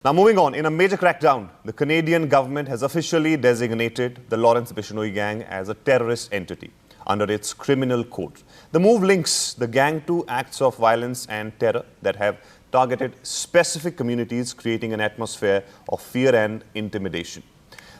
Now, moving on, in a major crackdown, the Canadian government has officially designated the Lawrence Bishnoi gang as a terrorist entity under its criminal code. The move links the gang to acts of violence and terror that have targeted specific communities, creating an atmosphere of fear and intimidation.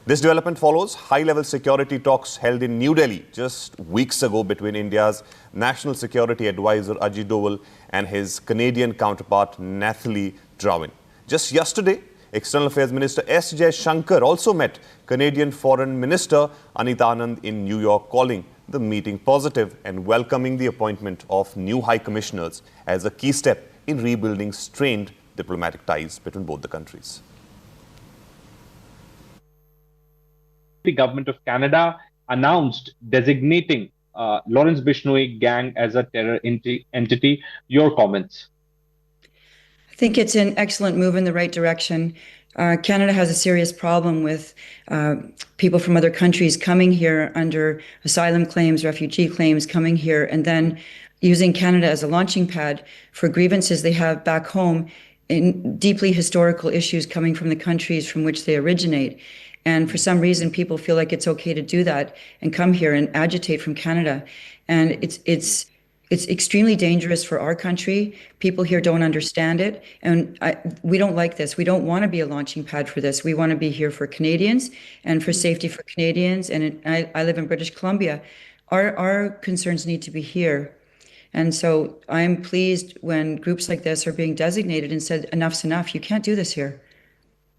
This development follows high-level security talks held in New Delhi just weeks ago between India's National Security Advisor Ajit Doval and his Canadian counterpart Nathalie Drouin. Just yesterday, External Affairs Minister S. Shankar also met Canadian Foreign Minister Anita Anand in New York, calling the meeting positive and welcoming the appointment of new high commissioners as a key step in rebuilding strained diplomatic ties between both the countries. The government of Canada announced designating Lawrence Bishnoi gang as a terror entity. Your comments? I think it's an excellent move in the right direction. Canada has a serious problem with people from other countries coming here under asylum claims, refugee claims, coming here and then using Canada as a launching pad for grievances they have back home in deeply historical issues coming from the countries from which they originate. And for some reason, people feel like it's okay to do that and come here and agitate from Canada. And it's extremely dangerous for our country. People here don't understand it. And we don't like this. We don't want to be a launching pad for this. We want to be here for Canadians and for safety for Canadians. And I live in British Columbia. Our concerns need to be here. And so I'm pleased when groups like this are being designated and said, enough's enough. You can't do this here.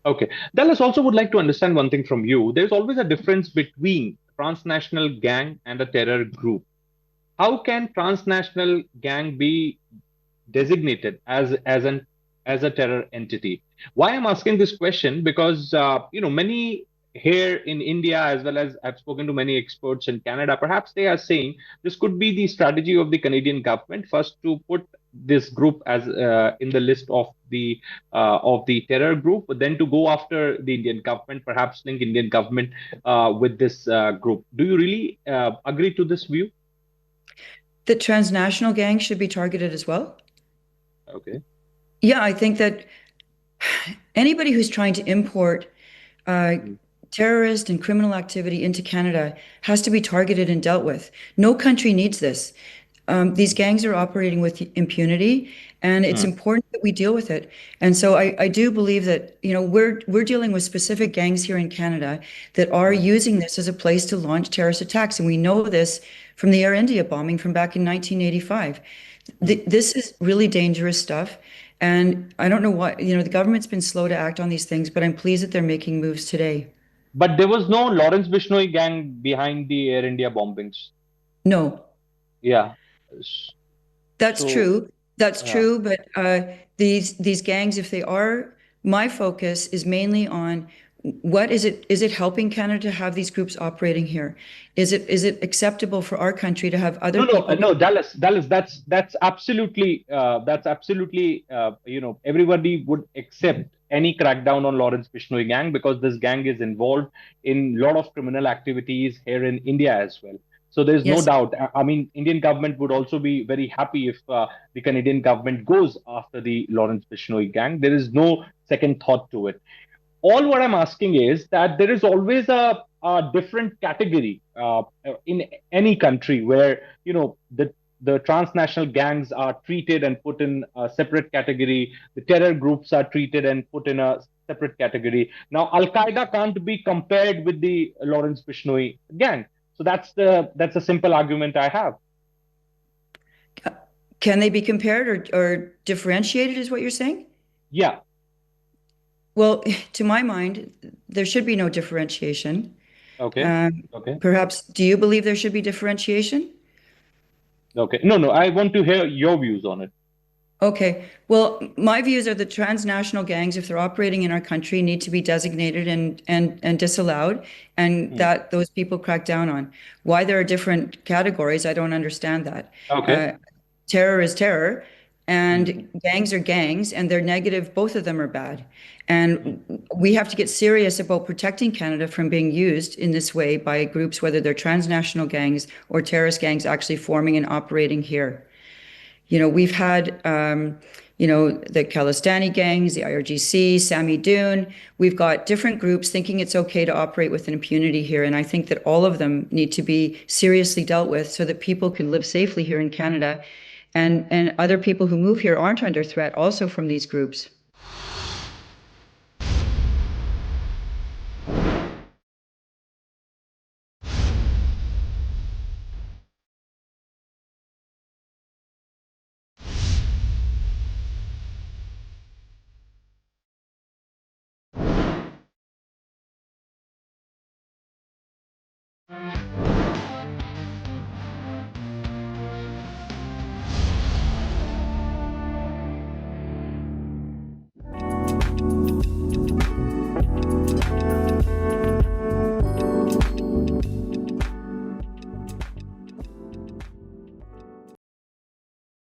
Okay. Dallas also would like to understand one thing from you. There's always a difference between transnational gang and a terror group. How can transnational gang be designated as a terror entity? Why I'm asking this question, because many here in India, as well as I've spoken to many experts in Canada, perhaps they are saying this could be the strategy of the Canadian government, first to put this group as in the list of the terror group, but then to go after the Indian government, perhaps link Indian government with this group. Do you really agree to this view? The transnational gangs should be targeted as well? Okay. Yeah, I think that anybody who's trying to import terrorist and criminal activity into Canada has to be targeted and dealt with. No country needs this. These gangs are operating with impunity, and it's important that we deal with it. And so I do believe that we're dealing with specific gangs here in Canada that are using this as a place to launch terrorist attacks, and we know this from the Air India bombing from back in 1985. This is really dangerous stuff, and I don't know why the government's been slow to act on these things, but I'm pleased that they're making moves today. But there was no Lawrence Bishnoi gang behind the Air India bombings. No. Yeah. That's true. That's true. But these gangs, if they are, my focus is mainly on what is it? Is it helping Canada to have these groups operating here? Is it acceptable for our country to have other people? No, Dallas. That's absolutely everybody would accept any crackdown on Lawrence Bishnoi gang, because this gang is involved in a lot of criminal activities here in India as well. So there's no doubt. I mean, Indian government would also be very happy if the Canadian government goes after the Lawrence Bishnoi gang. There is no second thought to it. All what I'm asking is that there is always a different category in any country where the transnational gangs are treated and put in a separate category. The terror groups are treated and put in a separate category. Now, Al-Qaeda can't be compared with the Lawrence Bishnoi gang. So that's a simple argument I have. Can they be compared or differentiated, is what you're saying? Yeah. Well, to my mind, there should be no differentiation. Okay. Perhaps, do you believe there should be differentiation? Okay. No, I want to hear your views on it. Okay. Well, my views are that transnational gangs, if they're operating in our country, need to be designated and disallowed, and that those people crack down on. Why there are different categories, I don't understand that. Okay. Terror is terror, and gangs are gangs, and they're negative. Both of them are bad. And we have to get serious about protecting Canada from being used in this way by groups, whether they're transnational gangs or terrorist gangs actually forming and operating here. We've had the Khalistani gangs, the IRGC, Sami Doon. We've got different groups thinking it's okay to operate with impunity here. And I think that all of them need to be seriously dealt with so that people can live safely here in Canada. And other people who move here aren't under threat also from these groups.